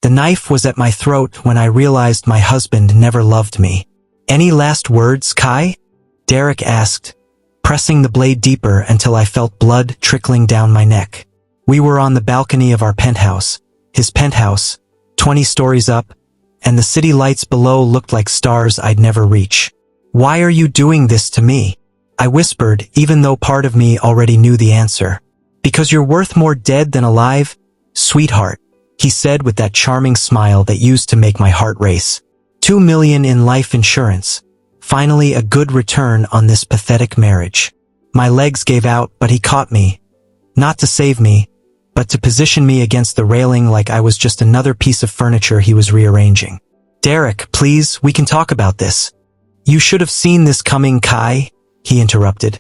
The knife was at my throat when I realized my husband never loved me. "Any last words, Kai?" Derek asked, pressing the blade deeper until I felt blood trickling down my neck. We were on the balcony of our penthouse, his penthouse, 20 stories up, and the city lights below looked like stars I'd never reach. "Why are you doing this to me?" I whispered, even though part of me already knew the answer. "Because you're worth more dead than alive, sweetheart," he said with that charming smile that used to make my heart race. 2 million in life insurance. Finally a good return on this pathetic marriage. My legs gave out, but he caught me. Not to save me, but to position me against the railing like I was just another piece of furniture he was rearranging. "Derek, please, we can talk about this." "You should have seen this coming, Kai," he interrupted,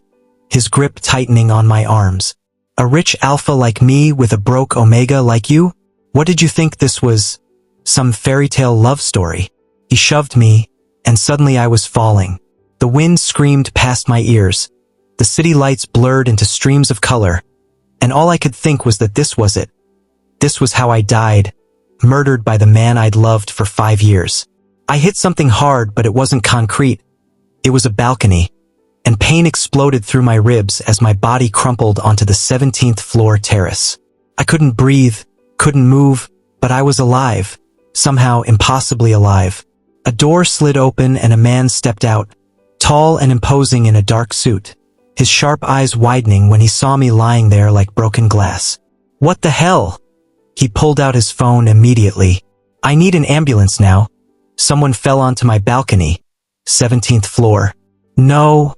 his grip tightening on my arms. "A rich alpha like me with a broke omega like you? What did you think this was? Some fairy tale love story?" He shoved me, and suddenly I was falling. The wind screamed past my ears. The city lights blurred into streams of color, and all I could think was that this was it. This was how I died, murdered by the man I'd loved for 5 years. I hit something hard, but it wasn't concrete. It was a balcony, and pain exploded through my ribs as my body crumpled onto the 17th floor terrace. I couldn't breathe, couldn't move, but I was alive, somehow impossibly alive. A door slid open and a man stepped out, tall and imposing in a dark suit, his sharp eyes widening when he saw me lying there like broken glass. "What the hell?" He pulled out his phone immediately. "I need an ambulance now. Someone fell onto my balcony. 17th floor." "No,"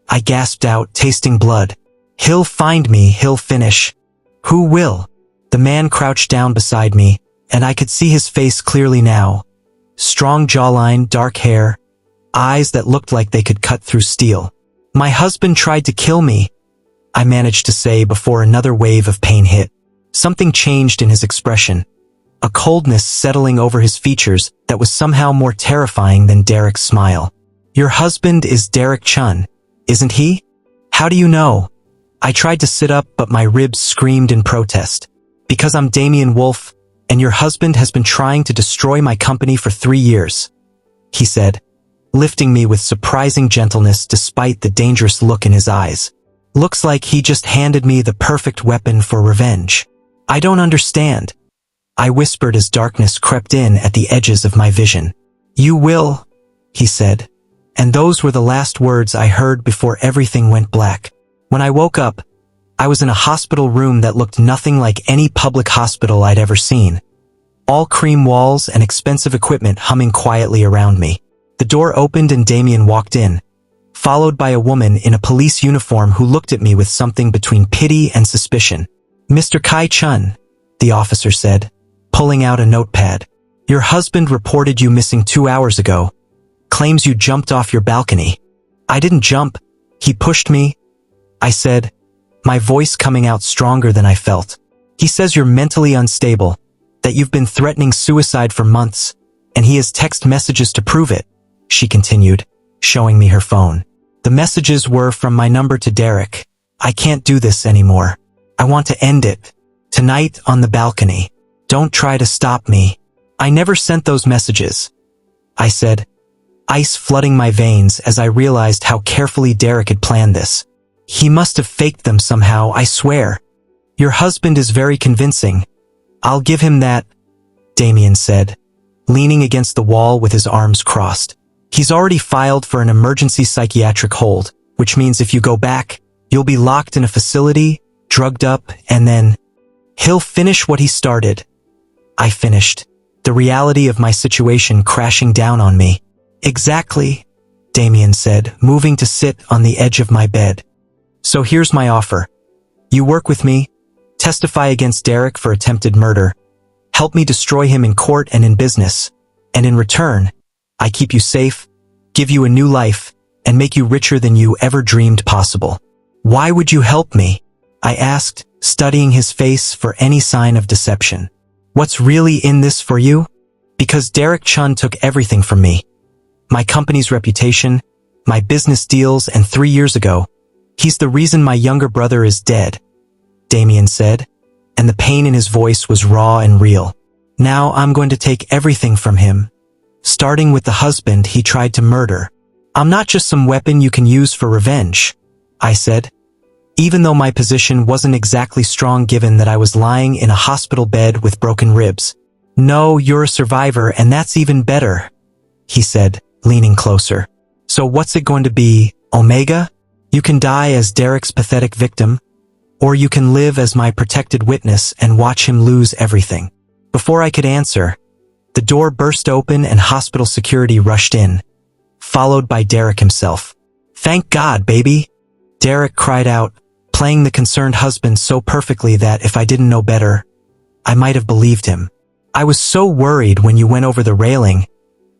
I gasped out, tasting blood. "He'll find me, he'll finish." "Who will?" The man crouched down beside me, and I could see his face clearly now. Strong jawline, dark hair, eyes that looked like they could cut through steel. "My husband tried to kill me," I managed to say before another wave of pain hit. Something changed in his expression, a coldness settling over his features that was somehow more terrifying than Derek's smile. "Your husband is Derek Chun, isn't he? How do you know?" I tried to sit up, but my ribs screamed in protest. "Because I'm Damian Wolf, and your husband has been trying to destroy my company for 3 years, he said, lifting me with surprising gentleness despite the dangerous look in his eyes. "Looks like he just handed me the perfect weapon for revenge." "I don't understand," I whispered as darkness crept in at the edges of my vision. "You will," he said, and those were the last words I heard before everything went black. When I woke up, I was in a hospital room that looked nothing like any public hospital I'd ever seen. All cream walls and expensive equipment humming quietly around me. The door opened and Damian walked in, followed by a woman in a police uniform who looked at me with something between pity and suspicion. "Mr. Kai Chun," the officer said, pulling out a notepad. "Your husband reported you missing 2 hours ago. Claims you jumped off your balcony." "I didn't jump. He pushed me," I said, my voice coming out stronger than I felt. "He says you're mentally unstable, that you've been threatening suicide for months, and he has text messages to prove it," she continued, showing me her phone. "The messages were from my number to Derek. I can't do this anymore. I want to end it. Tonight on the balcony. Don't try to stop me." "I never sent those messages," I said, ice flooding my veins as I realized how carefully Derek had planned this. "He must have faked them somehow, I swear. Your husband is very convincing. I'll give him that," Damian said, leaning against the wall with his arms crossed. "He's already filed for an emergency psychiatric hold, which means if you go back, you'll be locked in a facility, drugged up, and then he'll finish what he started." I finished, the reality of my situation crashing down on me. "Exactly," Damian said, moving to sit on the edge of my bed. "So here's my offer. You work with me, testify against Derek for attempted murder, help me destroy him in court and in business, and in return, I keep you safe, give you a new life, and make you richer than you ever dreamed possible." "Why would you help me?" I asked, studying his face for any sign of deception. "What's really in this for you?" "Because Derek Chun took everything from me. My company's reputation, my business deals, and 3 years ago, he's the reason my younger brother is dead," Damian said, and the pain in his voice was raw and real. Now I'm going to take everything from him. Starting with the husband he tried to murder. I'm not just some weapon you can use for revenge, I said. Even though my position wasn't exactly strong given that I was lying in a hospital bed with broken ribs. No, you're a survivor and that's even better, he said, leaning closer. So what's it going to be, Omega? You can die as Derek's pathetic victim, or you can live as my protected witness and watch him lose everything. Before I could answer, the door burst open and hospital security rushed in, followed by Derek himself. Thank God, baby, Derek cried out, playing the concerned husband so perfectly that if I didn't know better, I might have believed him. I was so worried when you went over the railing.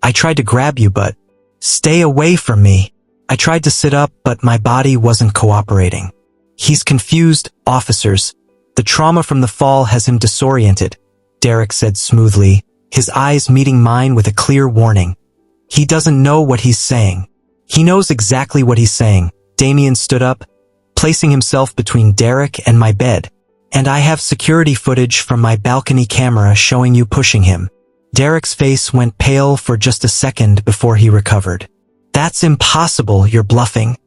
I tried to grab you, but stay away from me. I tried to sit up, but my body wasn't cooperating. He's confused, officers. The trauma from the fall has him disoriented, Derek said smoothly, his eyes meeting mine with a clear warning. He doesn't know what he's saying. He knows exactly what he's saying. Damian stood up, placing himself between Derek and my bed. And I have security footage from my balcony camera showing you pushing him. Derek's face went pale for just a second before he recovered. That's impossible, you're bluffing.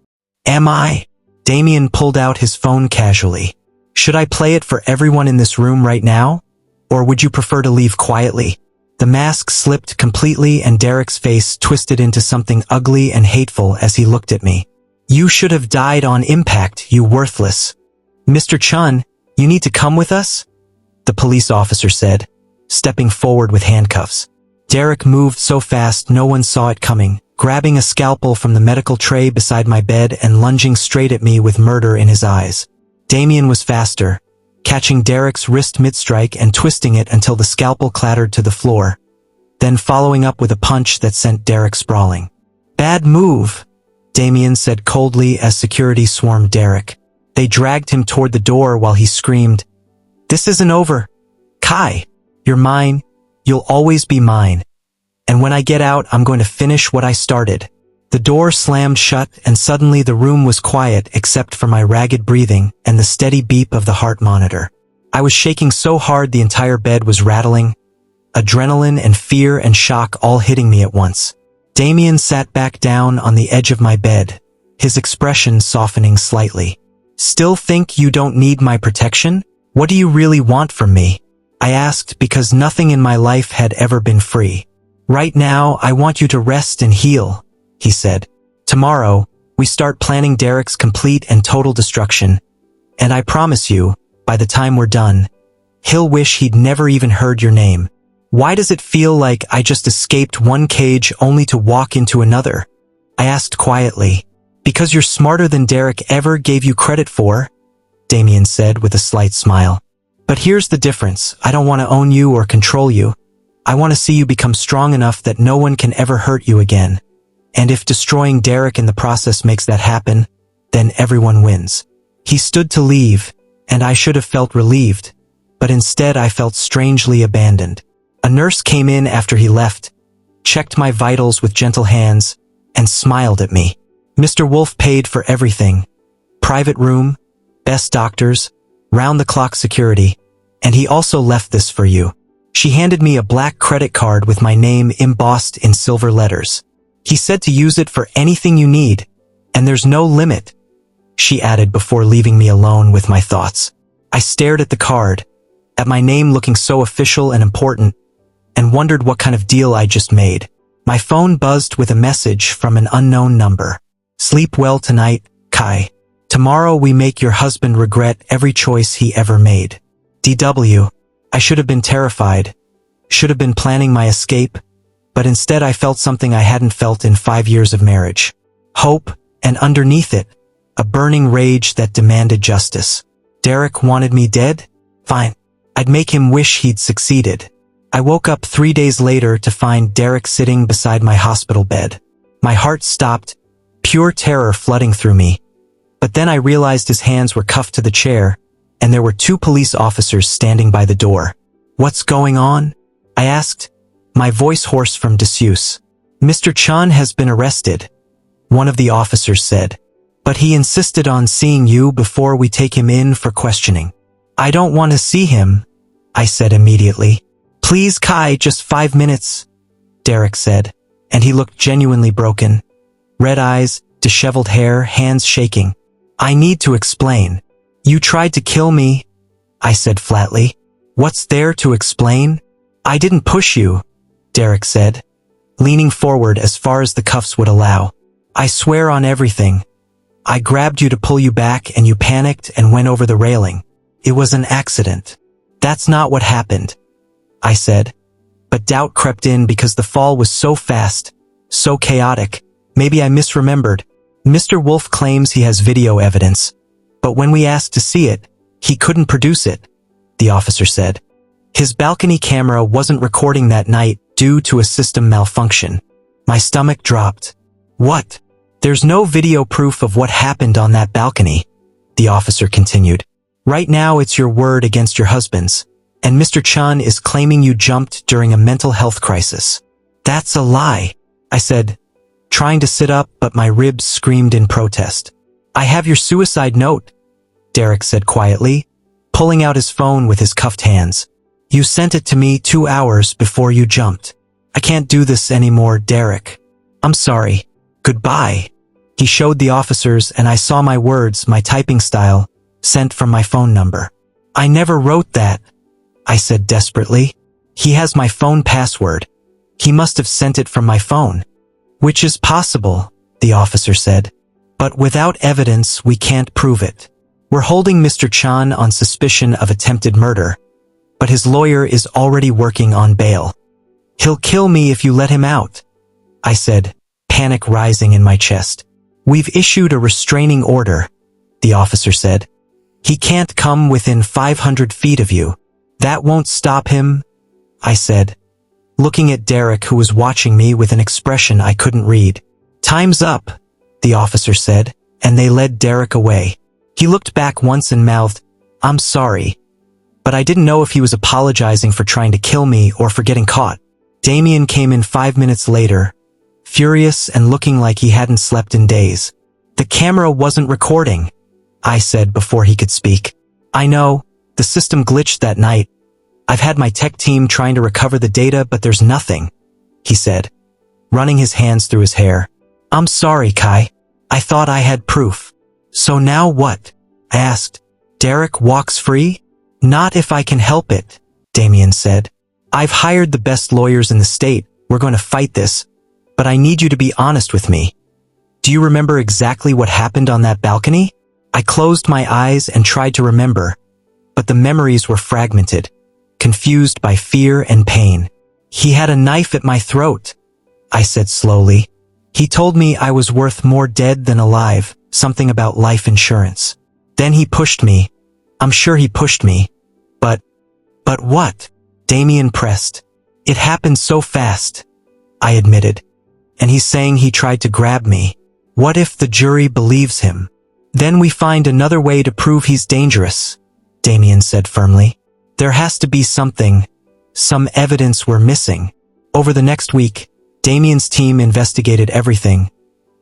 Am I? Damian pulled out his phone casually. Should I play it for everyone in this room right now? Or would you prefer to leave quietly? The mask slipped completely and Derek's face twisted into something ugly and hateful as he looked at me. You should have died on impact, you worthless. Mr. Chun, you need to come with us? The police officer said, stepping forward with handcuffs. Derek moved so fast no one saw it coming, grabbing a scalpel from the medical tray beside my bed and lunging straight at me with murder in his eyes. Damian was faster, catching Derek's wrist mid-strike and twisting it until the scalpel clattered to the floor, then following up with a punch that sent Derek sprawling. Bad move, Damian said coldly as security swarmed Derek. They dragged him toward the door while he screamed, This isn't over. Kai, you're mine. You'll always be mine. And when I get out, I'm going to finish what I started. The door slammed shut and suddenly the room was quiet except for my ragged breathing and the steady beep of the heart monitor. I was shaking so hard the entire bed was rattling, adrenaline and fear and shock all hitting me at once. Damian sat back down on the edge of my bed, his expression softening slightly. Still think you don't need my protection? What do you really want from me? I asked because nothing in my life had ever been free. Right now, I want you to rest and heal, he said. Tomorrow, we start planning Derek's complete and total destruction. And I promise you, by the time we're done, he'll wish he'd never even heard your name. Why does it feel like I just escaped one cage only to walk into another? I asked quietly. Because you're smarter than Derek ever gave you credit for, Damian said with a slight smile. But here's the difference. I don't want to own you or control you. I want to see you become strong enough that no one can ever hurt you again. And if destroying Derek in the process makes that happen, then everyone wins. He stood to leave, and I should have felt relieved, but instead I felt strangely abandoned. A nurse came in after he left, checked my vitals with gentle hands, and smiled at me. Mr. Wolf paid for everything. Private room, best doctors, round-the-clock security, and he also left this for you. She handed me a black credit card with my name embossed in silver letters. He said to use it for anything you need, and there's no limit, she added before leaving me alone with my thoughts. I stared at the card, at my name looking so official and important, and wondered what kind of deal I just made. My phone buzzed with a message from an unknown number. Sleep well tonight, Kai. Tomorrow we make your husband regret every choice he ever made. DW. I should have been terrified, should have been planning my escape, but instead I felt something I hadn't felt in 5 years of marriage. Hope, and underneath it, a burning rage that demanded justice. Derek wanted me dead? Fine. I'd make him wish he'd succeeded. I woke up 3 days later to find Derek sitting beside my hospital bed. My heart stopped, pure terror flooding through me. But then I realized his hands were cuffed to the chair, and there were 2 police officers standing by the door. What's going on? I asked, my voice hoarse from disuse. Mr. Chun has been arrested, one of the officers said. But he insisted on seeing you before we take him in for questioning. I don't want to see him, I said immediately. Please, Kai, just 5 minutes, Derek said, and he looked genuinely broken. Red eyes, disheveled hair, hands shaking. I need to explain. You tried to kill me, I said flatly. What's there to explain? I didn't push you, Derek said, leaning forward as far as the cuffs would allow. I swear on everything. I grabbed you to pull you back and you panicked and went over the railing. It was an accident. That's not what happened, I said. But doubt crept in because the fall was so fast, so chaotic. Maybe I misremembered. Mr. Wolf claims he has video evidence, but when we asked to see it, he couldn't produce it, the officer said. His balcony camera wasn't recording that night due to a system malfunction. My stomach dropped. What? There's no video proof of what happened on that balcony, the officer continued. Right now it's your word against your husband's, and Mr. Chun is claiming you jumped during a mental health crisis. That's a lie, I said, trying to sit up, but my ribs screamed in protest. I have your suicide note, Derek said quietly, pulling out his phone with his cuffed hands. You sent it to me 2 hours before you jumped. I can't do this anymore, Derek. I'm sorry. Goodbye. He showed the officers and I saw my words, my typing style, sent from my phone number. I never wrote that, I said desperately. He has my phone password. He must have sent it from my phone. Which is possible, the officer said. But without evidence, we can't prove it. We're holding Mr. Chun on suspicion of attempted murder, but his lawyer is already working on bail. He'll kill me if you let him out, I said, panic rising in my chest. We've issued a restraining order, the officer said. He can't come within 500 feet of you. That won't stop him, I said, looking at Derek, who was watching me with an expression I couldn't read. Time's up, the officer said, and they led Derek away. He looked back once and mouthed, I'm sorry. But I didn't know if he was apologizing for trying to kill me or for getting caught. Damian came in 5 minutes later, furious and looking like he hadn't slept in days. The camera wasn't recording, I said before he could speak. I know, the system glitched that night. I've had my tech team trying to recover the data, but there's nothing, he said, running his hands through his hair. I'm sorry, Kai. I thought I had proof. So now what? I asked. Derek walks free? Not if I can help it, Damian said. I've hired the best lawyers in the state. We're going to fight this. But I need you to be honest with me. Do you remember exactly what happened on that balcony? I closed my eyes and tried to remember, but the memories were fragmented, confused by fear and pain. He had a knife at my throat, I said slowly. He told me I was worth more dead than alive, something about life insurance. Then he pushed me. I'm sure he pushed me. But what? Damian pressed. It happened so fast, I admitted. And he's saying he tried to grab me. What if the jury believes him? Then we find another way to prove he's dangerous, Damian said firmly. There has to be something, some evidence we're missing. Over the next week, Damian's team investigated everything.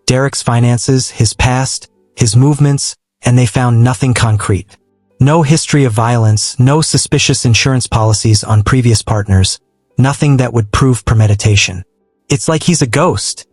Derek's finances, his past, his movements, and they found nothing concrete. No history of violence, no suspicious insurance policies on previous partners, nothing that would prove premeditation. It's like he's a ghost,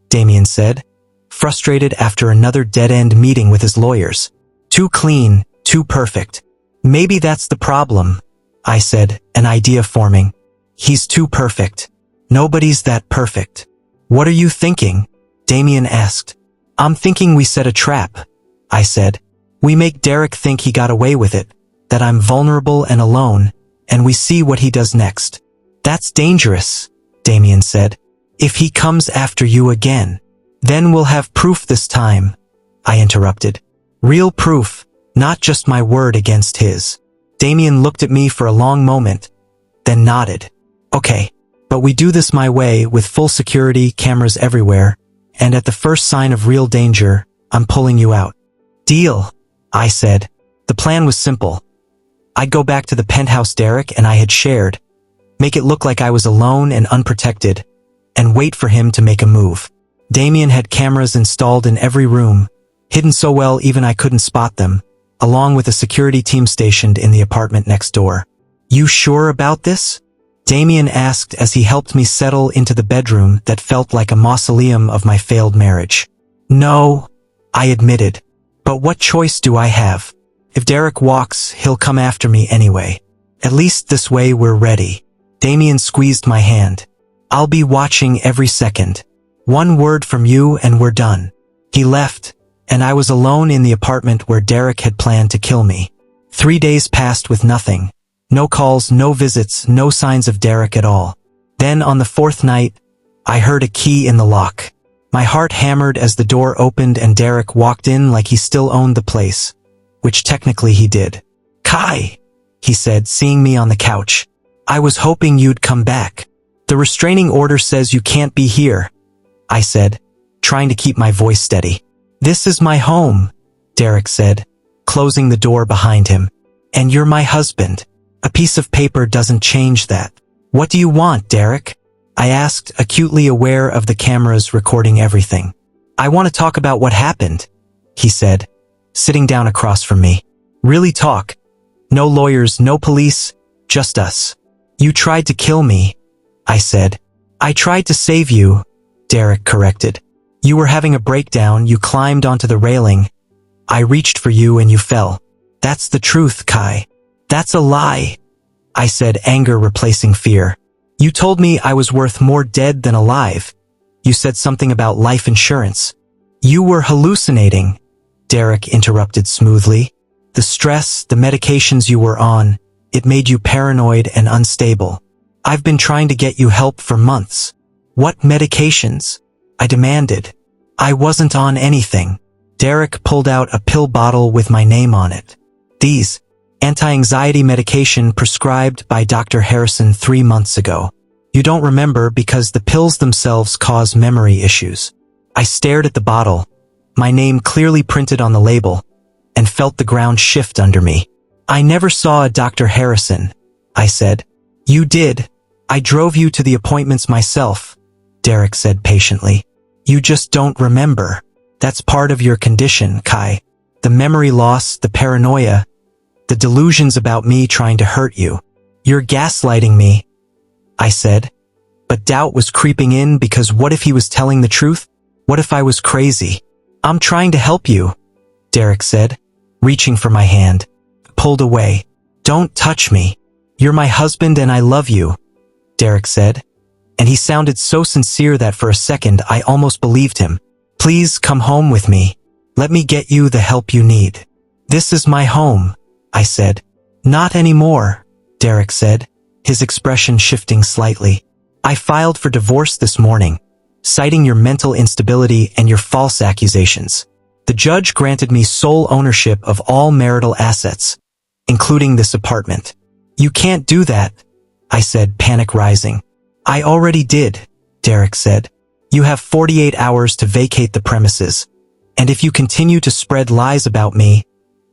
Damian said, frustrated after another dead-end meeting with his lawyers. Too clean, too perfect. Maybe that's the problem, I said, an idea forming. He's too perfect. Nobody's that perfect. What are you thinking? Damian asked. I'm thinking we set a trap, I said. We make Derek think he got away with it, that I'm vulnerable and alone, and we see what he does next. That's dangerous, Damian said. If he comes after you again, then we'll have proof this time, I interrupted. Real proof, not just my word against his. Damian looked at me for a long moment, then nodded. Okay, but we do this my way with full security, cameras everywhere, and at the first sign of real danger, I'm pulling you out. Deal, I said. The plan was simple. I'd go back to the penthouse Derek and I had shared, make it look like I was alone and unprotected, and wait for him to make a move. Damian had cameras installed in every room, hidden so well even I couldn't spot them, along with a security team stationed in the apartment next door. You sure about this? Damian asked as he helped me settle into the bedroom that felt like a mausoleum of my failed marriage. No, I admitted. But what choice do I have? If Derek walks, he'll come after me anyway. At least this way we're ready. Damian squeezed my hand. I'll be watching every second. One word from you and we're done. He left, and I was alone in the apartment where Derek had planned to kill me. 3 days passed with nothing. No calls, no visits, no signs of Derek at all. Then on the 4th night, I heard a key in the lock. My heart hammered as the door opened and Derek walked in like he still owned the place, which technically he did. "Kai," he said, seeing me on the couch. "I was hoping you'd come back. The restraining order says you can't be here," I said, trying to keep my voice steady. "This is my home," Derek said, closing the door behind him. "And you're my husband. A piece of paper doesn't change that." "What do you want, Derek?" I asked, acutely aware of the cameras recording everything. "I want to talk about what happened," he said, sitting down across from me. "Really talk. No lawyers, no police, just us." "You tried to kill me," I said. "I tried to save you," Derek corrected. "You were having a breakdown, you climbed onto the railing. I reached for you and you fell." "That's the truth, Kai." "That's a lie," I said, anger replacing fear. "You told me I was worth more dead than alive. You said something about life insurance." "You were hallucinating," Derek interrupted smoothly. "The stress, the medications you were on, it made you paranoid and unstable. I've been trying to get you help for months." "What medications?" I demanded. "I wasn't on anything." Derek pulled out a pill bottle with my name on it. "These, anti-anxiety medication prescribed by Dr. Harrison 3 months ago. You don't remember because the pills themselves cause memory issues." I stared at the bottle, my name clearly printed on the label, and felt the ground shift under me. "I never saw a Dr. Harrison," I said. "You did. I drove you to the appointments myself," Derek said patiently. "You just don't remember. That's part of your condition, Kai. The memory loss, the paranoia, the delusions about me trying to hurt you. You're gaslighting me," I said. But doubt was creeping in because what if he was telling the truth? What if I was crazy? "I'm trying to help you," Derek said, reaching for my hand. Pulled away. "Don't touch me. You're my husband and I love you," Derek said. And he sounded so sincere that for a second I almost believed him. "Please come home with me. Let me get you the help you need." "This is my home," I said. "Not anymore," Derek said, his expression shifting slightly. "I filed for divorce this morning, citing your mental instability and your false accusations. The judge granted me sole ownership of all marital assets, including this apartment." "You can't do that," I said, panic rising. "I already did," Derek said. "You have 48 hours to vacate the premises, and if you continue to spread lies about me,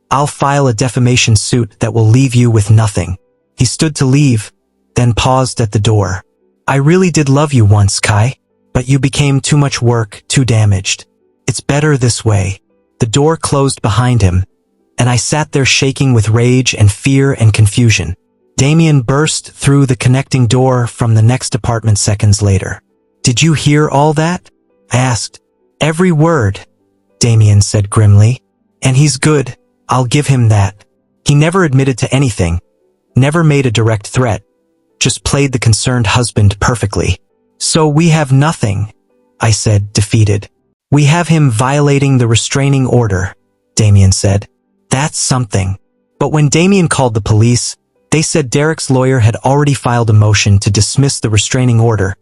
I'll file a defamation suit that will leave you with nothing." He stood to leave, then paused at the door. "I really did love you once, Kai, but you became too much work, too damaged. It's better this way." The door closed behind him, and I sat there shaking with rage and fear and confusion. Damian burst through the connecting door from the next apartment seconds later. "Did you hear all that?" I asked. "Every word," Damian said grimly. "And he's good, I'll give him that. He never admitted to anything, never made a direct threat, just played the concerned husband perfectly." "So we have nothing," I said, defeated. "We have him violating the restraining order," Damian said. "That's something." But when Damian called the police, they said Derek's lawyer had already filed a motion to dismiss the restraining order,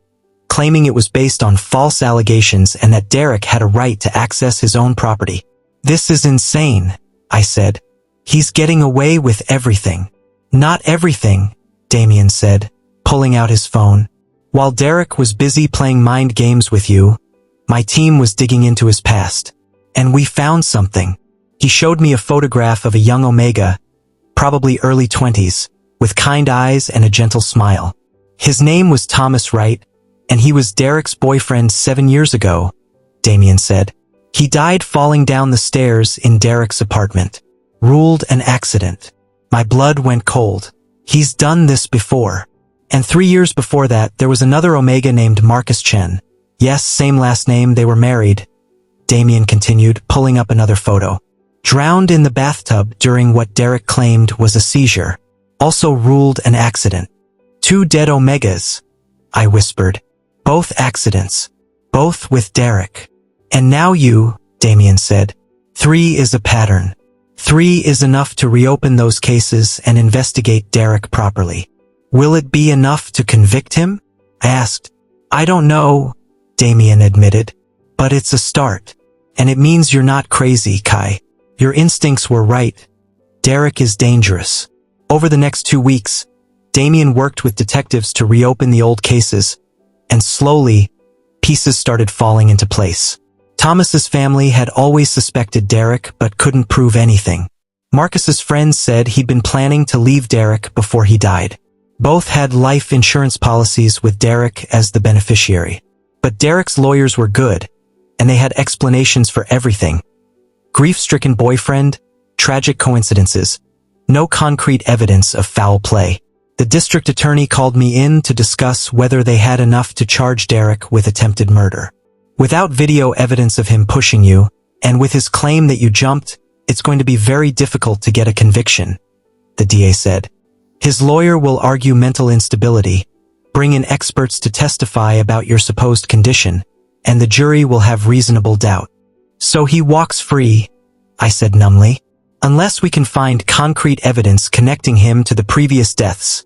claiming it was based on false allegations and that Derek had a right to access his own property. "This is insane," I said. "He's getting away with everything." "Not everything," Damian said, pulling out his phone. "While Derek was busy playing mind games with you, my team was digging into his past. And we found something." He showed me a photograph of a young Omega, probably early 20s, with kind eyes and a gentle smile. "His name was Thomas Wright, and he was Derek's boyfriend 7 years ago," Damian said. "He died falling down the stairs in Derek's apartment. Ruled an accident." My blood went cold. "He's done this before. And 3 years before that, there was another Omega named Marcus Chen. Yes, same last name, they were married. Damian continued, pulling up another photo. Drowned in the bathtub during what Derek claimed was a seizure. Also ruled an accident. 2 dead Omegas, I whispered. Both accidents. Both with Derek. And now you, Damian said. 3 is a pattern. 3 is enough to reopen those cases and investigate Derek properly. Will it be enough to convict him? I asked. I don't know, Damian admitted. But it's a start. And it means you're not crazy, Kai. Your instincts were right. Derek is dangerous. Over the next 2 weeks, Damian worked with detectives to reopen the old cases, and slowly, pieces started falling into place. Thomas's family had always suspected Derek but couldn't prove anything. Marcus's friends said he'd been planning to leave Derek before he died. Both had life insurance policies with Derek as the beneficiary. But Derek's lawyers were good, and they had explanations for everything. Grief-stricken boyfriend, tragic coincidences, no concrete evidence of foul play. The district attorney called me in to discuss whether they had enough to charge Derek with attempted murder. Without video evidence of him pushing you, and with his claim that you jumped, it's going to be very difficult to get a conviction, the DA said. His lawyer will argue mental instability, bring in experts to testify about your supposed condition, and the jury will have reasonable doubt. So he walks free, I said numbly. Unless we can find concrete evidence connecting him to the previous deaths,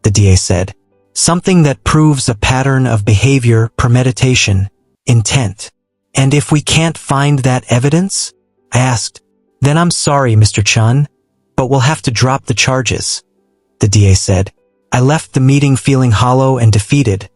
the DA said. Something that proves a pattern of behavior, premeditation, intent. And if we can't find that evidence? I asked. Then I'm sorry, Mr. Chun, but we'll have to drop the charges, the DA said. I left the meeting feeling hollow and defeated,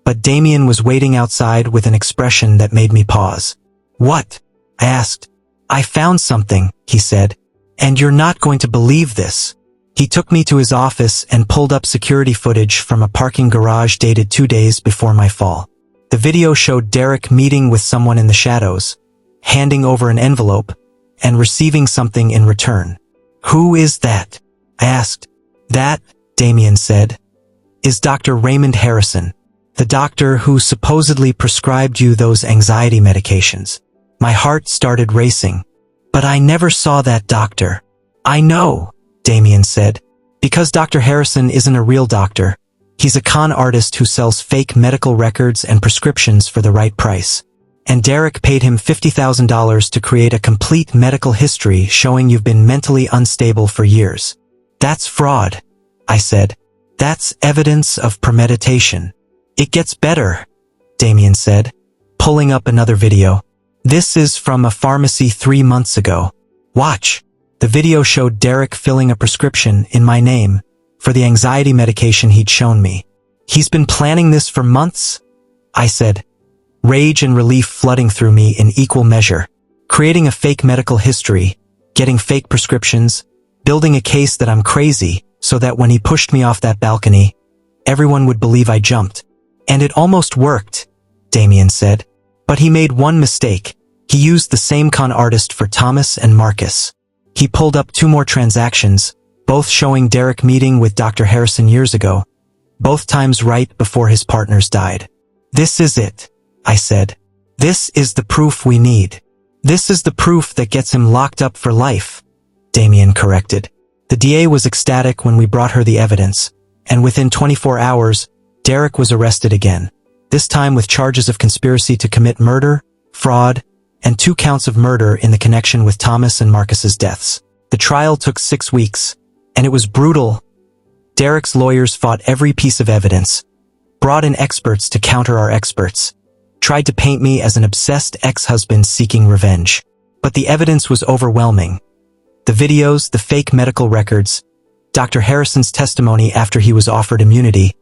but Damian was waiting outside with an expression that made me pause. What? I asked. I found something, he said. And you're not going to believe this. He took me to his office and pulled up security footage from a parking garage dated 2 days before my fall. The video showed Derek meeting with someone in the shadows, handing over an envelope, and receiving something in return. Who is that? I asked. That, Damian said, is Dr. Raymond Harrison, the doctor who supposedly prescribed you those anxiety medications. My heart started racing. But I never saw that doctor. I know, Damian said, because Dr. Harrison isn't a real doctor. He's a con artist who sells fake medical records and prescriptions for the right price. And Derek paid him $50,000 to create a complete medical history showing you've been mentally unstable for years. That's fraud, I said. That's evidence of premeditation. It gets better, Damian said, pulling up another video. This is from a pharmacy 3 months ago. Watch. The video showed Derek filling a prescription in my name for the anxiety medication he'd shown me. He's been planning this for months, I said, rage and relief flooding through me in equal measure. Creating a fake medical history, getting fake prescriptions, building a case that I'm crazy so that when he pushed me off that balcony, everyone would believe I jumped. And it almost worked, Damian said. But he made one mistake. He used the same con artist for Thomas and Marcus. He pulled up 2 more transactions, both showing Derek meeting with Dr. Harrison years ago, both times right before his partners died. This is it, I said. This is the proof we need. This is the proof that gets him locked up for life, Damian corrected. The DA was ecstatic when we brought her the evidence, and within 24 hours, Derek was arrested again. This time with charges of conspiracy to commit murder, fraud, and 2 counts of murder in the connection with Thomas and Marcus's deaths. The trial took 6 weeks, and it was brutal. Derek's lawyers fought every piece of evidence, brought in experts to counter our experts, tried to paint me as an obsessed ex-husband seeking revenge. But the evidence was overwhelming. The videos, the fake medical records, Dr. Harrison's testimony after he was offered immunity,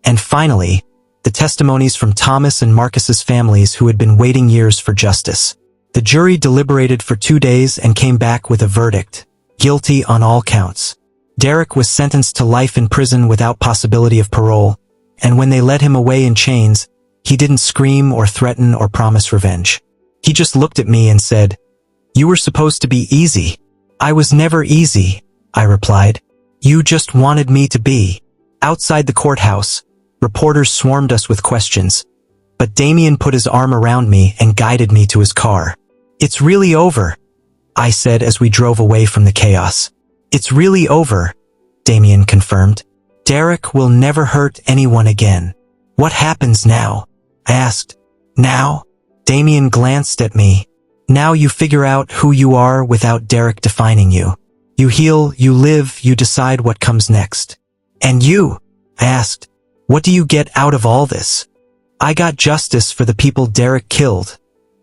and finally, the testimonies from Thomas and Marcus's families who had been waiting years for justice. The jury deliberated for 2 days and came back with a verdict, guilty on all counts. Derek was sentenced to life in prison without possibility of parole, and when they led him away in chains, he didn't scream or threaten or promise revenge. He just looked at me and said, "You were supposed to be easy." "I was never easy," I replied. "You just wanted me to be." Outside the courthouse, reporters swarmed us with questions, but Damian put his arm around me and guided me to his car. "It's really over," I said as we drove away from the chaos. "It's really over," Damian confirmed. "Derek will never hurt anyone again." "What happens now?" I asked. "Now?" Damian glanced at me. "Now you figure out who you are without Derek defining you. You heal, you live, you decide what comes next." "And you?" I asked. "What do you get out of all this?" "I got justice for the people Derek killed,"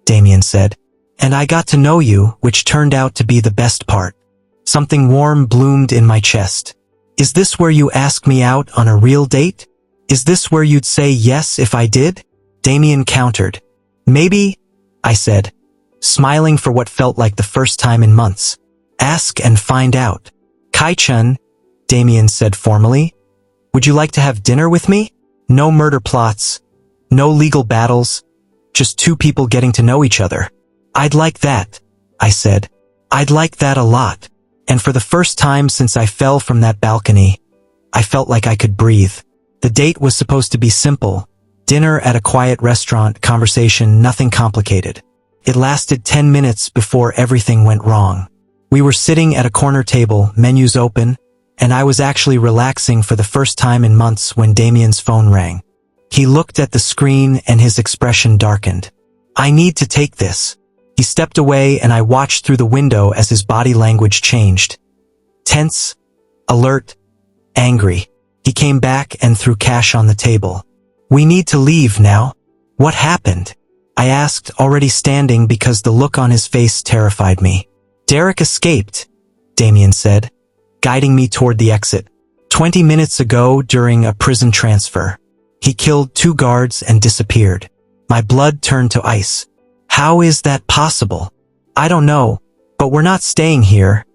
Damian said. "And I got to know you, which turned out to be the best part." Something warm bloomed in my chest. "Is this where you ask me out on a real date? Is this where you'd say yes if I did?" Damian countered. "Maybe," I said, smiling for what felt like the first time in months. "Ask and find out." "Kai Chun," Damian said formally, "would you like to have dinner with me? No murder plots, no legal battles, just two people getting to know each other." "I'd like that," I said. "I'd like that a lot." And for the first time since I fell from that balcony, I felt like I could breathe. The date was supposed to be simple. Dinner at a quiet restaurant, conversation, nothing complicated. It lasted 10 minutes before everything went wrong. We were sitting at a corner table, menus open, and I was actually relaxing for the first time in months when Damian's phone rang. He looked at the screen and his expression darkened. "I need to take this." He stepped away and I watched through the window as his body language changed. Tense, alert, angry. He came back and threw cash on the table. "We need to leave now." "What happened?" I asked, already standing because the look on his face terrified me. "Derek escaped," Damian said, guiding me toward the exit. 20 minutes ago during a prison transfer. He killed 2 guards and disappeared. My blood turned to ice. "How is that possible?" "I don't know, but we're not staying here,"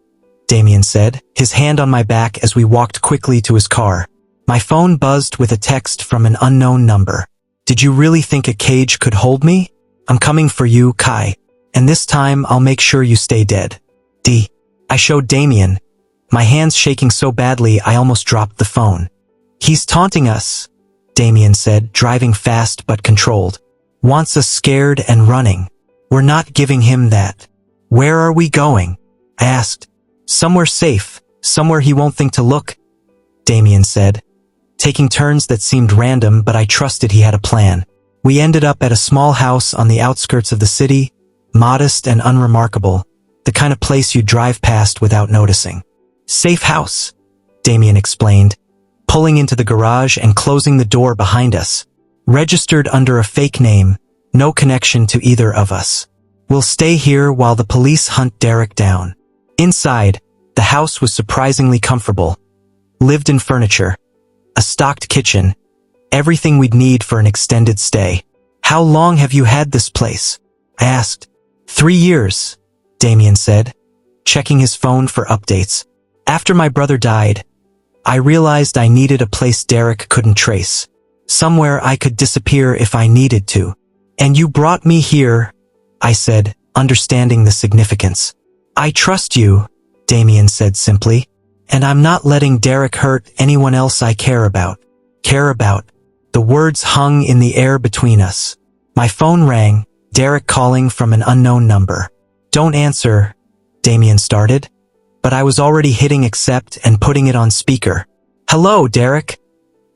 Damian said, his hand on my back as we walked quickly to his car. My phone buzzed with a text from an unknown number. "Did you really think a cage could hold me? I'm coming for you, Kai. And this time I'll make sure you stay dead. D." I showed Damian, my hands shaking so badly I almost dropped the phone. "He's taunting us," Damian said, driving fast but controlled. "Wants us scared and running. We're not giving him that." "Where are we going?" I asked. "Somewhere safe, somewhere he won't think to look," Damian said, taking turns that seemed random, but I trusted he had a plan. We ended up at a small house on the outskirts of the city, modest and unremarkable, the kind of place you drive past without noticing. "Safe house," Damian explained, pulling into the garage and closing the door behind us. "Registered under a fake name, no connection to either of us. We'll stay here while the police hunt Derek down." Inside, the house was surprisingly comfortable. Lived-in furniture, a stocked kitchen, everything we'd need for an extended stay. "How long have you had this place?" I asked. 3 years, Damian said, checking his phone for updates. "After my brother died, I realized I needed a place Derek couldn't trace. Somewhere I could disappear if I needed to. And you brought me here," I said, understanding the significance. "I trust you," Damian said simply, "and I'm not letting Derek hurt anyone else I care about." "Care about?" The words hung in the air between us. My phone rang, Derek calling from an unknown number. "Don't answer," Damian started, but I was already hitting accept and putting it on speaker. "Hello, Derek,"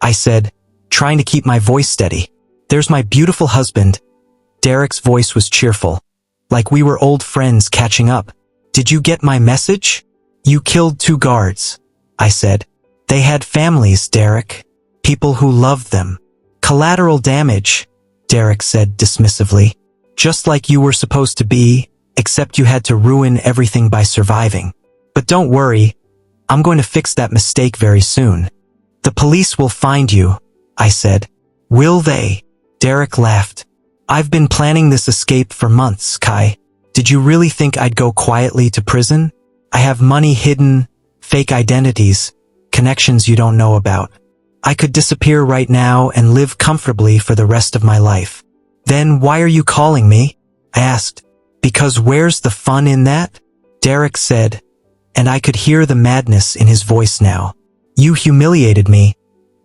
I said, trying to keep my voice steady. "There's my beautiful husband." Derek's voice was cheerful, like we were old friends catching up. "Did you get my message?" "You killed 2 guards," I said. "They had families, Derek. People who loved them." "Collateral damage," Derek said dismissively. "Just like you were supposed to be, except you had to ruin everything by surviving. But don't worry, I'm going to fix that mistake very soon." "The police will find you," I said. "Will they?" Derek laughed. "I've been planning this escape for months, Kai. Did you really think I'd go quietly to prison? I have money hidden, fake identities, connections you don't know about. I could disappear right now and live comfortably for the rest of my life." "Then why are you calling me?" I asked. "Because where's the fun in that?" Derek said, and I could hear the madness in his voice now. "You humiliated me,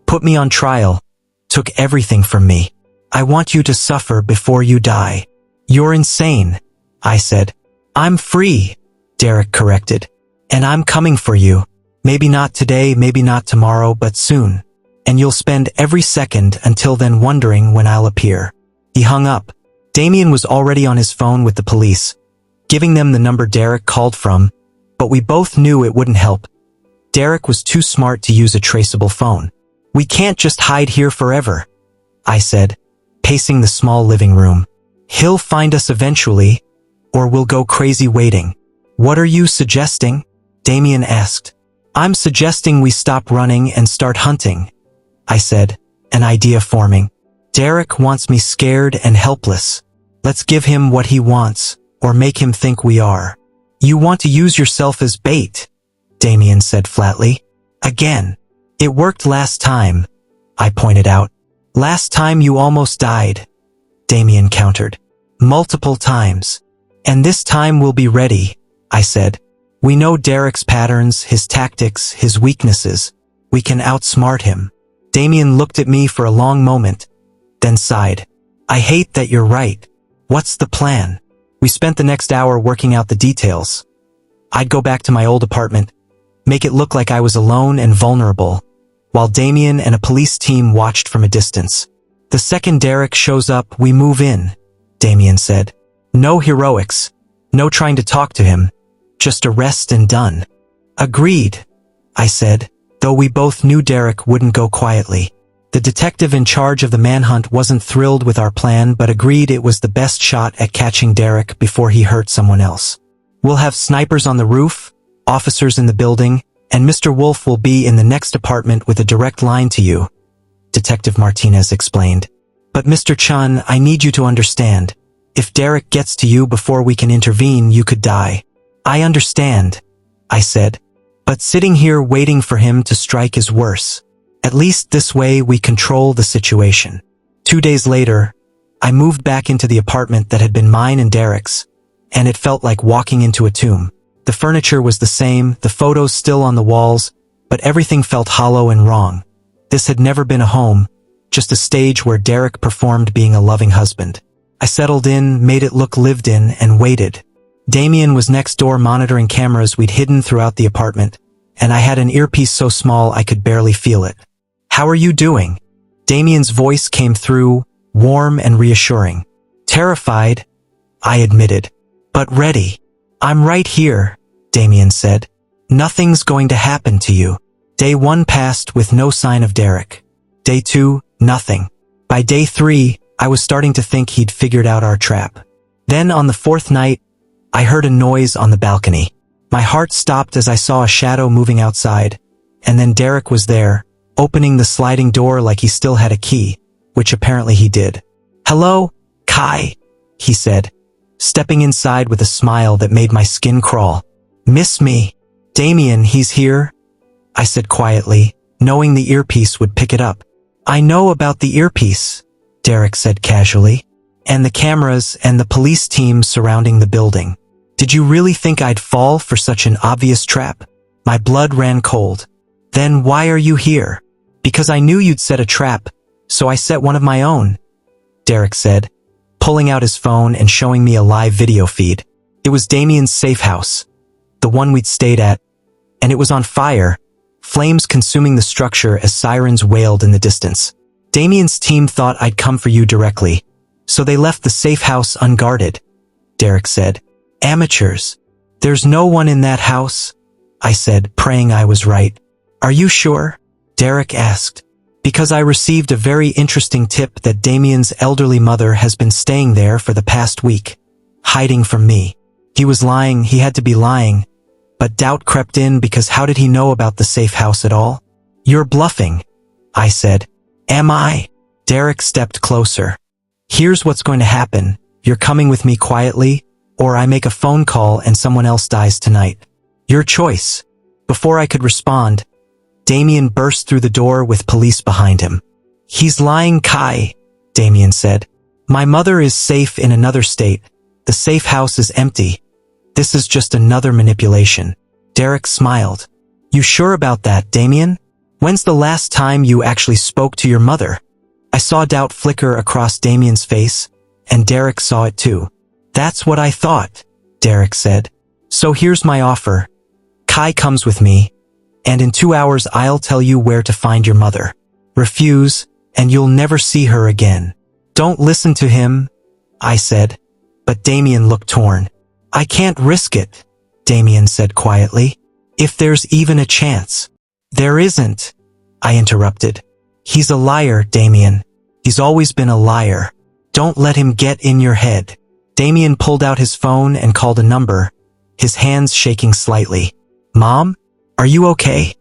put me on trial, took everything from me. I want you to suffer before you die. You're insane, I said. I'm free, Derek corrected. And I'm coming for you. Maybe not today, maybe not tomorrow, but soon. And you'll spend every second until then wondering when I'll appear. He hung up. Damian was already on his phone with the police, giving them the number Derek called from, but we both knew it wouldn't help. Derek was too smart to use a traceable phone. We can't just hide here forever, I said, pacing the small living room. He'll find us eventually, or we'll go crazy waiting. What are you suggesting? Damian asked. I'm suggesting we stop running and start hunting, I said, an idea forming. Derek wants me scared and helpless. Let's give him what he wants, or make him think we are. You want to use yourself as bait, Damian said flatly. Again. It worked last time, I pointed out. Last time you almost died, Damian countered. Multiple times. And this time we'll be ready, I said. We know Derek's patterns, his tactics, his weaknesses. We can outsmart him. Damian looked at me for a long moment, then sighed. I hate that you're right. What's the plan? We spent the next hour working out the details. I'd go back to my old apartment, make it look like I was alone and vulnerable, while Damian and a police team watched from a distance. The second Derek shows up, we move in, Damian said. No heroics, no trying to talk to him, just arrest and done. Agreed, I said, though we both knew Derek wouldn't go quietly. The detective in charge of the manhunt wasn't thrilled with our plan but agreed it was the best shot at catching Derek before he hurt someone else. We'll have snipers on the roof, officers in the building, and Mr. Wolf will be in the next apartment with a direct line to you, Detective Martinez explained. But Mr. Chun, I need you to understand. If Derek gets to you before we can intervene, you could die. I understand, I said. But sitting here waiting for him to strike is worse. At least this way we control the situation. 2 days later, I moved back into the apartment that had been mine and Derek's, and it felt like walking into a tomb. The furniture was the same, the photos still on the walls, but everything felt hollow and wrong. This had never been a home, just a stage where Derek performed being a loving husband. I settled in, made it look lived in, and waited. Damian was next door monitoring cameras we'd hidden throughout the apartment, and I had an earpiece so small I could barely feel it. How are you doing? Damian's voice came through, warm and reassuring. Terrified, I admitted, but ready. I'm right here, Damian said. Nothing's going to happen to you. Day 1 passed with no sign of Derek. Day 2, nothing. By day 3, I was starting to think he'd figured out our trap. Then on the 4th night, I heard a noise on the balcony. My heart stopped as I saw a shadow moving outside, and then Derek was there, opening the sliding door like he still had a key, which apparently he did. Hello, Kai, he said, stepping inside with a smile that made my skin crawl. Miss me? Damian, he's here, I said quietly, knowing the earpiece would pick it up. I know about the earpiece, Derek said casually, and the cameras and the police team surrounding the building. Did you really think I'd fall for such an obvious trap? My blood ran cold. Then why are you here? Because I knew you'd set a trap, so I set one of my own, Derek said, pulling out his phone and showing me a live video feed. It was Damian's safe house, the one we'd stayed at, and it was on fire, flames consuming the structure as sirens wailed in the distance. Damian's team thought I'd come for you directly, so they left the safe house unguarded, Derek said. Amateurs. There's no one in that house, I said, praying I was right. Are you sure? Derek asked. Because I received a very interesting tip that Damian's elderly mother has been staying there for the past week, hiding from me. He was lying, he had to be lying, but doubt crept in because how did he know about the safe house at all? You're bluffing, I said. Am I? Derek stepped closer. Here's what's going to happen. You're coming with me quietly, or I make a phone call and someone else dies tonight. Your choice. Before I could respond, Damian burst through the door with police behind him. He's lying, Kai, Damian said. My mother is safe in another state. The safe house is empty. This is just another manipulation. Derek smiled. You sure about that, Damian? When's the last time you actually spoke to your mother? I saw doubt flicker across Damian's face, and Derek saw it too. That's what I thought, Derek said. So here's my offer. Kai comes with me, and in 2 hours I'll tell you where to find your mother. Refuse, and you'll never see her again. Don't listen to him, I said, but Damian looked torn. I can't risk it, Damian said quietly. If there's even a chance. There isn't, I interrupted. He's a liar, Damian. He's always been a liar. Don't let him get in your head. Damian pulled out his phone and called a number, his hands shaking slightly. Mom? Are you okay?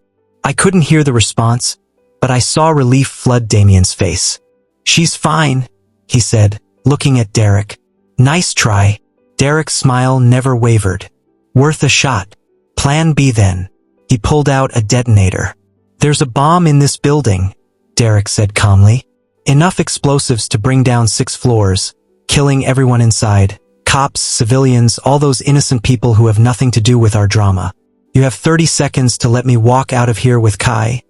I couldn't hear the response, but I saw relief flood Damian's face. She's fine, he said, looking at Derek. Nice try. Derek's smile never wavered. Worth a shot. Plan B then. He pulled out a detonator. There's a bomb in this building, Derek said calmly. Enough explosives to bring down 6 floors, killing everyone inside. Cops, civilians, all those innocent people who have nothing to do with our drama. You have 30 seconds to let me walk out of here with Kai,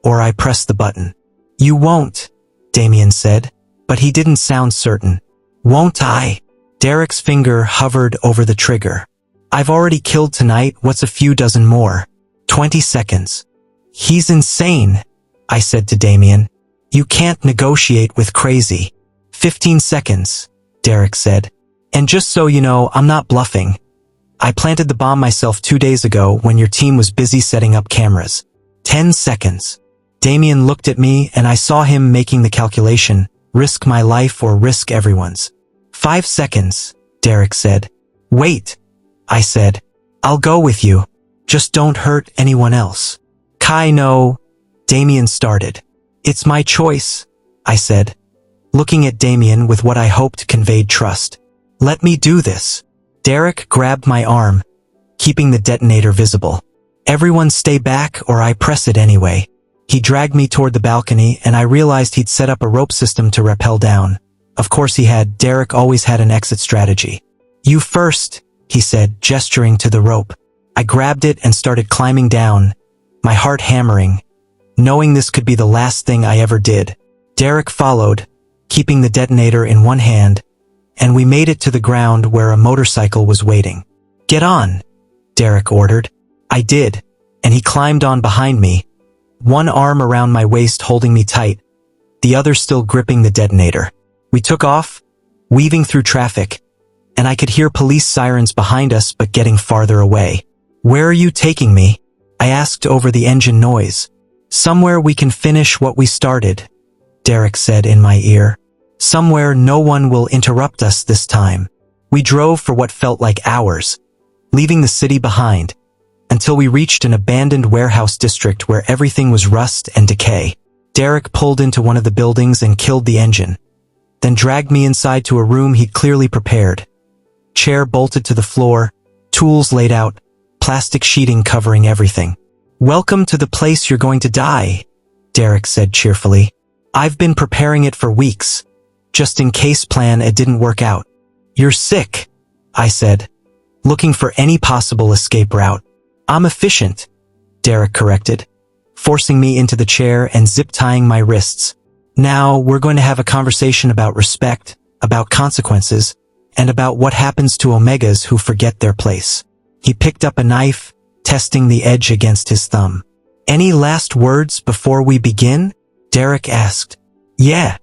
or I press the button. You won't, Damian said, but he didn't sound certain. Won't I? Derek's finger hovered over the trigger. I've already killed tonight, what's a few dozen more? 20 seconds. He's insane, I said to Damian. You can't negotiate with crazy. 15 seconds, Derek said. And just so you know, I'm not bluffing. I planted the bomb myself 2 days ago when your team was busy setting up cameras. 10 seconds. Damian looked at me and I saw him making the calculation, risk my life or risk everyone's. 5 seconds, Derek said. Wait, I said. I'll go with you. Just don't hurt anyone else. Kai, no, Damian started. It's my choice, I said, looking at Damian with what I hoped conveyed trust. Let me do this. Derek grabbed my arm, keeping the detonator visible. Everyone stay back or I press it anyway. He dragged me toward the balcony and I realized he'd set up a rope system to rappel down. Of course he had. Derek always had an exit strategy. You first, he said, gesturing to the rope. I grabbed it and started climbing down, my heart hammering, knowing this could be the last thing I ever did. Derek followed, keeping the detonator in one hand, and we made it to the ground where a motorcycle was waiting. Get on, Derek ordered. I did, and he climbed on behind me, one arm around my waist holding me tight, the other still gripping the detonator. We took off, weaving through traffic, and I could hear police sirens behind us but getting farther away. Where are you taking me? I asked over the engine noise. Somewhere we can finish what we started, Derek said in my ear. Somewhere no one will interrupt us this time. We drove for what felt like hours, leaving the city behind, until we reached an abandoned warehouse district where everything was rust and decay. Derek pulled into one of the buildings and killed the engine, then dragged me inside to a room he'd clearly prepared. Chair bolted to the floor, tools laid out, plastic sheeting covering everything. Welcome to the place you're going to die, Derek said cheerfully. I've been preparing it for weeks. Just in case plan it didn't work out. You're sick, I said, looking for any possible escape route. I'm efficient, Derek corrected, forcing me into the chair and zip-tying my wrists. Now we're going to have a conversation about respect, about consequences, and about what happens to Omegas who forget their place. He picked up a knife, testing the edge against his thumb. Any last words before we begin? Derek asked. Yeah,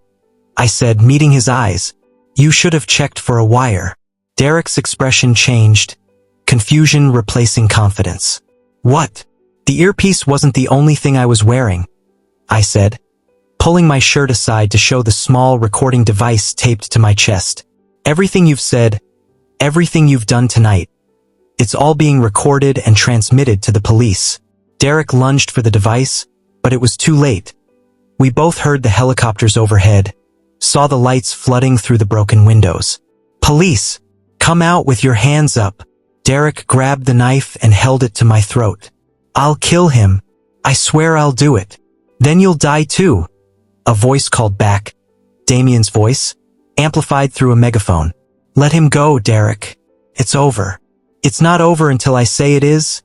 I said, meeting his eyes. You should have checked for a wire. Derek's expression changed, confusion replacing confidence. What? The earpiece wasn't the only thing I was wearing, I said, pulling my shirt aside to show the small recording device taped to my chest. Everything you've said, everything you've done tonight, it's all being recorded and transmitted to the police. Derek lunged for the device, but it was too late. We both heard the helicopters overhead, saw the lights flooding through the broken windows. Police! Come out with your hands up! Derek grabbed the knife and held it to my throat. I'll kill him. I swear I'll do it. Then you'll die too. A voice called back. Damian's voice, amplified through a megaphone. Let him go, Derek. It's over. It's not over until I say it is,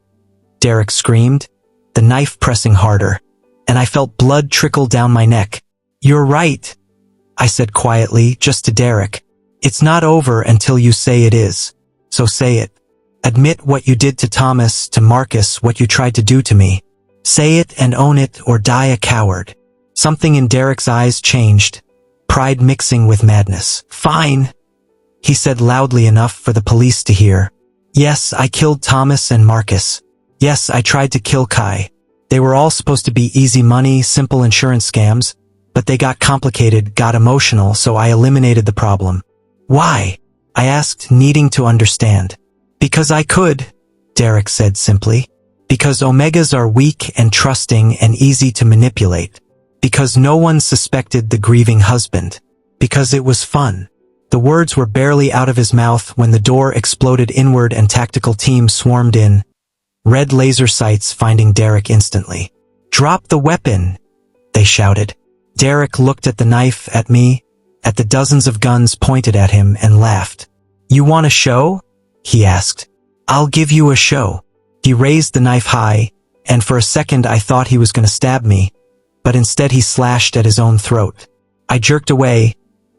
Derek screamed, the knife pressing harder. and I felt blood trickle down my neck. "You're right," I said quietly, just to Derek. "It's not over until you say it is. So say it. Admit what you did to Thomas, to Marcus, what you tried to do to me. Say it and own it, or die a coward." Something in Derek's eyes changed, pride mixing with madness. "Fine," he said loudly enough for the police to hear. "Yes, I killed Thomas and Marcus. Yes, I tried to kill Kai. They were all supposed to be easy money, simple insurance scams, but they got complicated, got emotional, so I eliminated the problem." "Why?" I asked, needing to understand. "Because I could," Derek said simply. "Because Omegas are weak and trusting and easy to manipulate. Because no one suspected the grieving husband. Because it was fun." The words were barely out of his mouth when the door exploded inward and tactical teams swarmed in, red laser sights finding Derek instantly. "Drop the weapon," they shouted. Derek looked at the knife, at me, at the dozens of guns pointed at him, and laughed. "You want a show?" he asked. "I'll give you a show." He raised the knife high, and for a second I thought he was going to stab me, but instead he slashed at his own throat. I jerked away,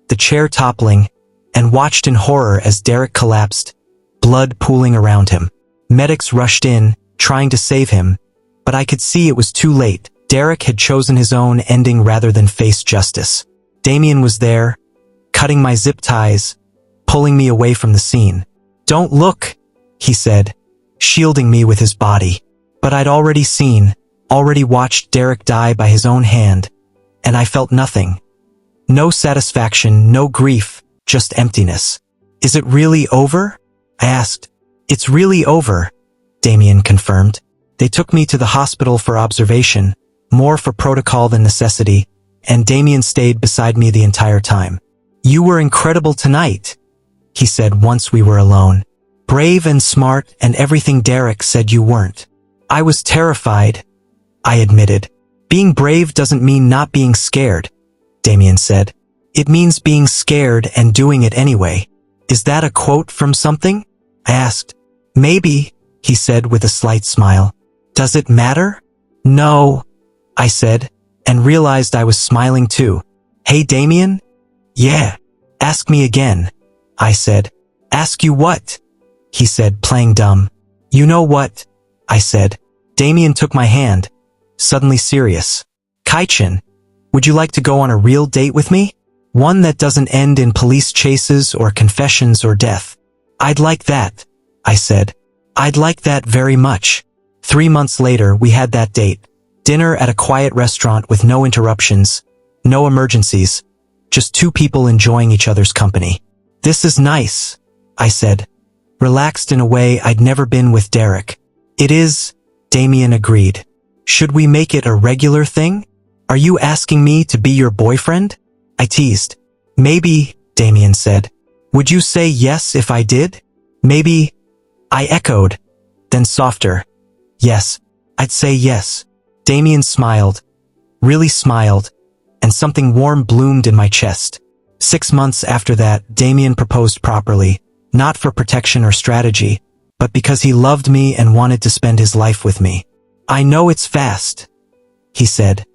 the chair toppling, and watched in horror as Derek collapsed, blood pooling around him. Medics rushed in, trying to save him, but I could see it was too late. Derek had chosen his own ending rather than face justice. Damian was there, cutting my zip ties, pulling me away from the scene. "Don't look," he said, shielding me with his body. But I'd already seen, already watched Derek die by his own hand, and I felt nothing. No satisfaction, no grief, just emptiness. "Is it really over?" I asked. "It's really over," Damian confirmed. "They took me to the hospital for observation, more for protocol than necessity, and Damian stayed beside me the entire time. You were incredible tonight," he said once we were alone. "Brave and smart and everything Derek said you weren't." "I was terrified," I admitted. "Being brave doesn't mean not being scared," Damian said. "It means being scared and doing it anyway." "Is that a quote from something?" I asked. "Maybe," he said with a slight smile. "Does it matter?" "No," I said, and realized I was smiling too. "Hey, Damian?" "Yeah." "Ask me again," I said. "Ask you what?" he said, playing dumb. "You know what?" I said. Damian took my hand, suddenly serious. "Kai-chan, would you like to go on a real date with me? One that doesn't end in police chases or confessions or death." "I'd like that," I said. "I'd like that very much." 3 months later, we had that date. Dinner at a quiet restaurant with no interruptions, no emergencies, just two people enjoying each other's company. "This is nice," I said, relaxed in a way I'd never been with Derek. "It is," Damian agreed. "Should we make it a regular thing? Are you asking me to be your boyfriend?" I teased. "Maybe," Damian said. "Would you say yes if I did?" "Maybe," I echoed, then softer. "Yes, I'd say yes." Damian smiled, really smiled, and something warm bloomed in my chest. 6 months after that, Damian proposed properly, not for protection or strategy, but because he loved me and wanted to spend his life with me. "I know it's fast," he said,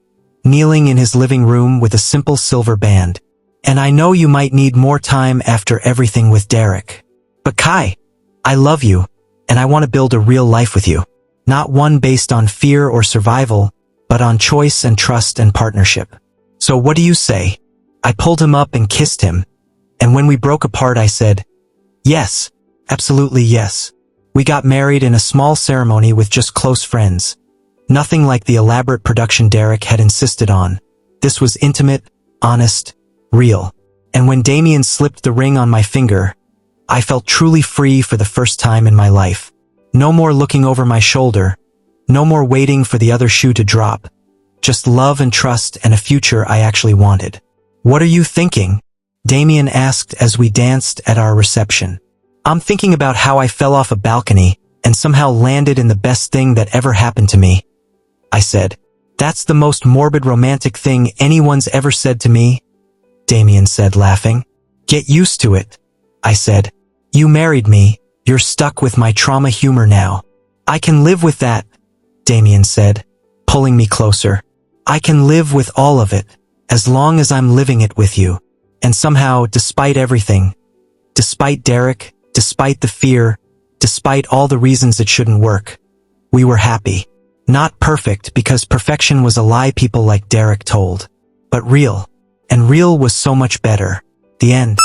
kneeling in his living room with a simple silver band. "And I know you might need more time after everything with Derek. But Kai, I love you, and I want to build a real life with you. Not one based on fear or survival, but on choice and trust and partnership. So what do you say?" I pulled him up and kissed him, and when we broke apart I said, "Yes, absolutely yes." We got married in a small ceremony with just close friends. Nothing like the elaborate production Derek had insisted on. This was intimate, honest, real. And when Damian slipped the ring on my finger, I felt truly free for the first time in my life. No more looking over my shoulder, no more waiting for the other shoe to drop. Just love and trust and a future I actually wanted. "What are you thinking?" Damian asked as we danced at our reception. "I'm thinking about how I fell off a balcony and somehow landed in the best thing that ever happened to me," I said. "That's the most morbid romantic thing anyone's ever said to me," Damian said, laughing. "Get used to it," I said. "You married me, you're stuck with my trauma humor now." "I can live with that," Damian said, pulling me closer. I can live with all of it, as long as I'm living it with you. And somehow, despite everything, despite Derek, despite the fear, despite all the reasons it shouldn't work, we were happy. Not perfect, because perfection was a lie people like Derek told, but real. And real was so much better. The end.